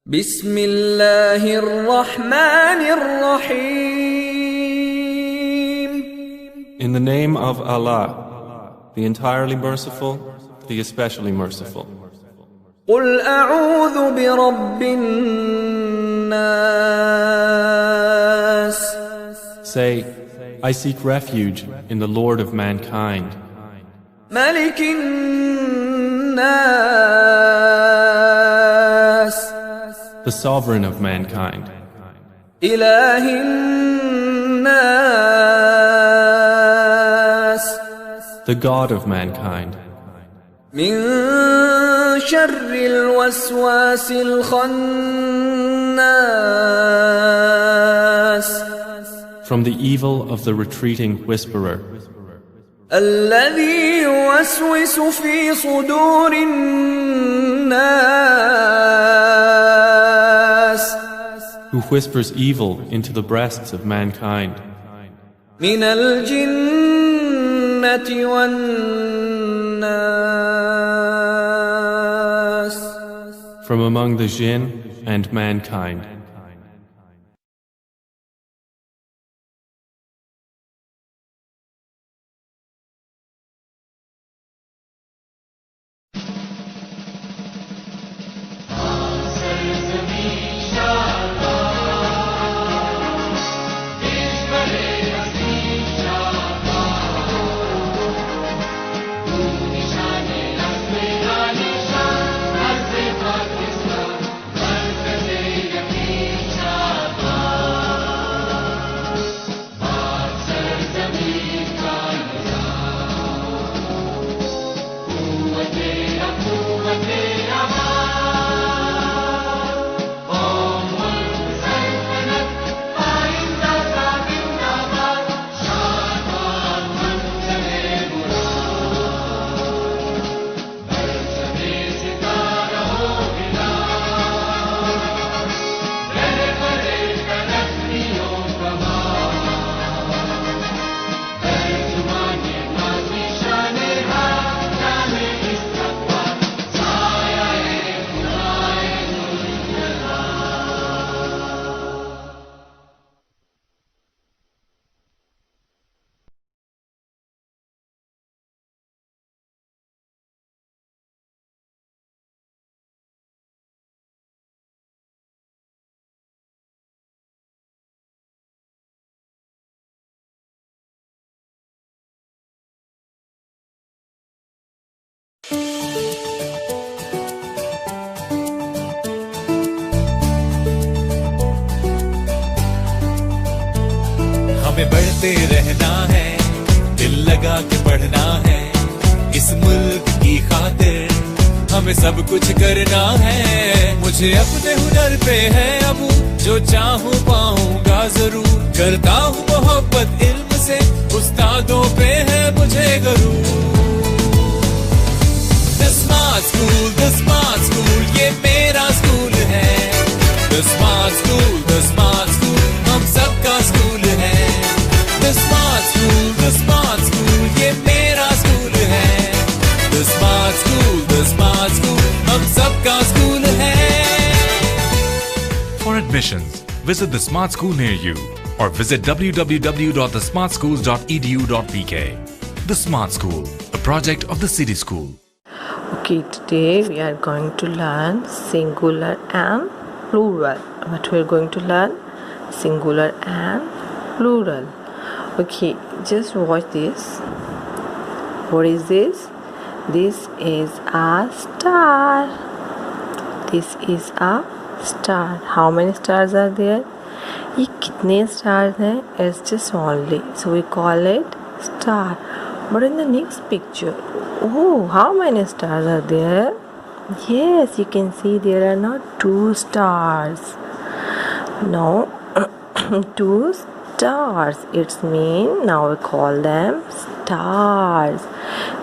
Bismillahir Rahmanir Rahim. In the name of Allah, the entirely merciful, the especially merciful. قُلْ أَعُوذُ بِرَبِّ النَّاسِ. Say, I seek refuge in the Lord of mankind, مَلِكِ النَّاسِ. the sovereign of mankind, إِلَهِ النَّاسِ. the God of mankind, من شر الوسواس الخناس. from the evil of the retreating whisperer, الذي يوسوس في صدور الناس. who whispers evil into the breasts of mankind, من الجنة والناس. from among the jinn and mankind. हमें बढ़ते रहना है, दिल लगा के पढ़ना है, इस मुल्क की खातिर हमें सब कुछ करना है। मुझे अपने हुनर पे है अब जो चाहूँ पाऊंगा जरूर, करता हूँ मोहब्बत इल्म से, उस्तादों पे है मुझे गरूर। The Smart School, ये मेरा स्कूल है। The Smart School, हम सबका स्कूल है। The Smart School, ये मेरा स्कूल है। The Smart School, हम सबका स्कूल है। For admissions, visit the Smart School near you or visit www.thesmartschools.edu.pk. The Smart School, a project of the City School. Okay, today we are going to learn singular and plural. What we are going to learn? Singular and plural. Okay, just watch this. What is this? This is a star. This is a star. How many stars are there? ये कितने stars हैं? It's just only. So we call it star. But in the next picture, oh, how many stars are there? Yes, you can see there are not 2 stars. No, 2 stars. It's mean now we call them stars.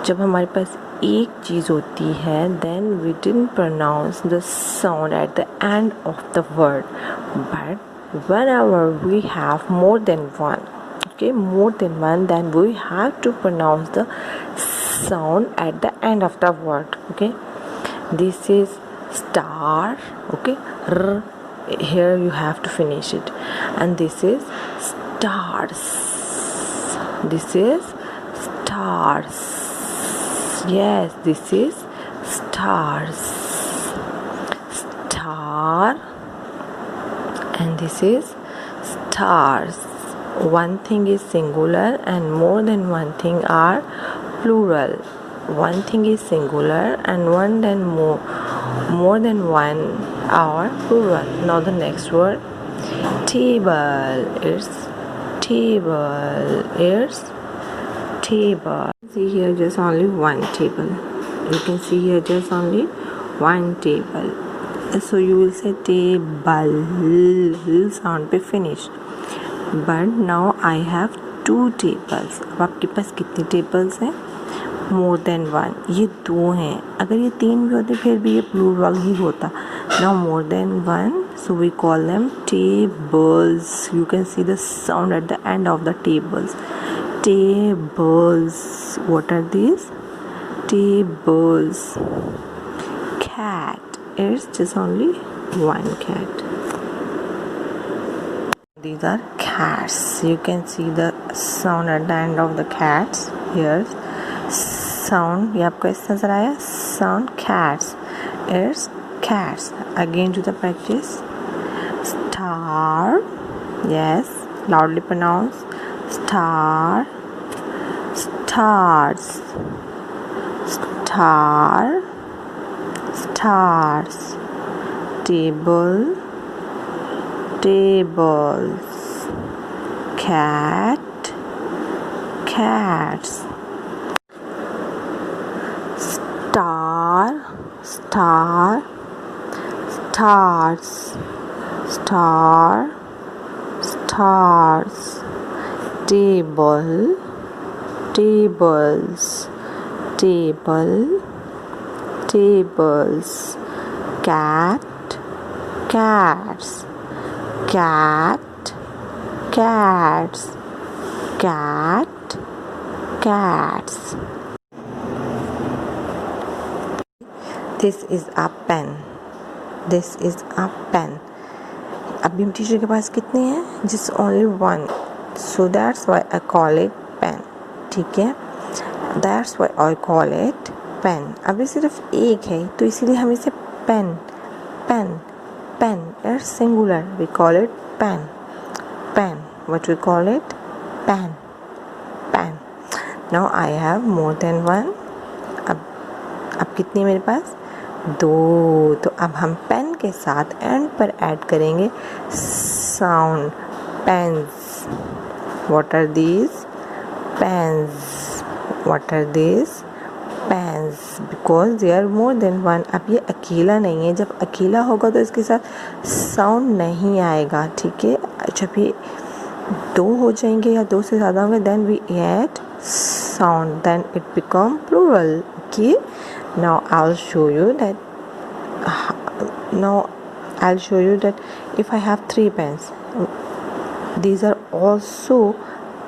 जब हमारे पास एक चीज़ होती है, then we didn't pronounce the sound at the end of the word. But whenever we have more than one, then we have to pronounce the sound at the end of the word. Okay, this is star, okay, r, here you have to finish it, and this is stars, this is stars, yes, this is stars, star, and this is stars. One thing is singular and more than one thing are plural. One thing is singular and more than one are plural. Now the next word, table. It's table. It's table. See here just only one table. You can see here just only one table. So you will say table sound पे finish. But now I have two tables. अब आपके पास कितने tables हैं? More than one. ये दो हैं. अगर ये तीन भी होते फिर भी ये plural ही होता. Now more than one, so we call them tables. You can see the sound at the end of the tables. Tables. What are these? Tables. Cat. It's just only one cat. These are cats. You can see the sound at the end of the cats. Here, sound. ये आपको ऐसा नजर आया? Sound cats. It's cats. Again to the practice. Star. Yes. Loudly pronounce. Star. Stars. Star. Stars. Table. Tables. Cat. Cats. Star. Star. Stars. Star. Stars. Table. Tables. Table. Tables. Cat. Cats. Cat. Cats. Cat. Cats. This is a pen. This is a pen. अभी हम teacher के पास कितने हैं? Just only one. So that's why I call it pen. ठीक है? That's why I call it pen. अभी सिर्फ एक है तो इसीलिए हम इसे pen it's singular. We call it pen. What we call it? Pen. Now I have more than one. अब कितनी मेरे पास? दो. तो अब हम पेन के साथ एंड पर ऐड करेंगे sound. Pens. What are these? Pens. What are these? Pens. Because there are more than one. अब ये अकेला नहीं है. जब अकेला होगा तो इसके साथ साउंड नहीं आएगा. ठीक है? जब ये दो हो जाएंगे या दो से ज़्यादा होंगे then we add sound. Then it become plural. Okay? Now I'll show you that if I have 3 pens, these are also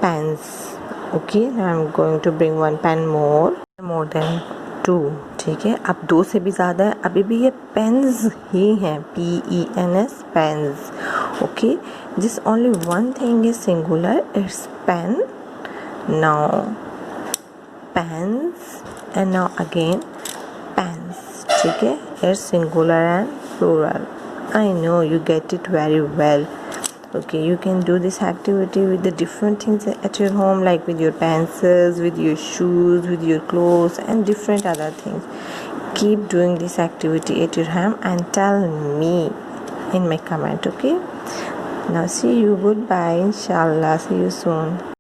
pens. Okay, now I'm going to bring one pen more than 2. ठीक है? अब 2 से भी ज़्यादा है. अभी भी ये pens ही हैं. PENS pens. Okay, just only one thing is singular. It's pen. Now pens and now again pens. ठीक है? It's singular and plural. I know you get it very well. Okay, you can do this activity with the different things at your home, like with your pencils, with your shoes, with your clothes and different other things. Keep doing this activity at your home and tell me in my comment. Okay, now see you. Goodbye. Inshallah, see you soon.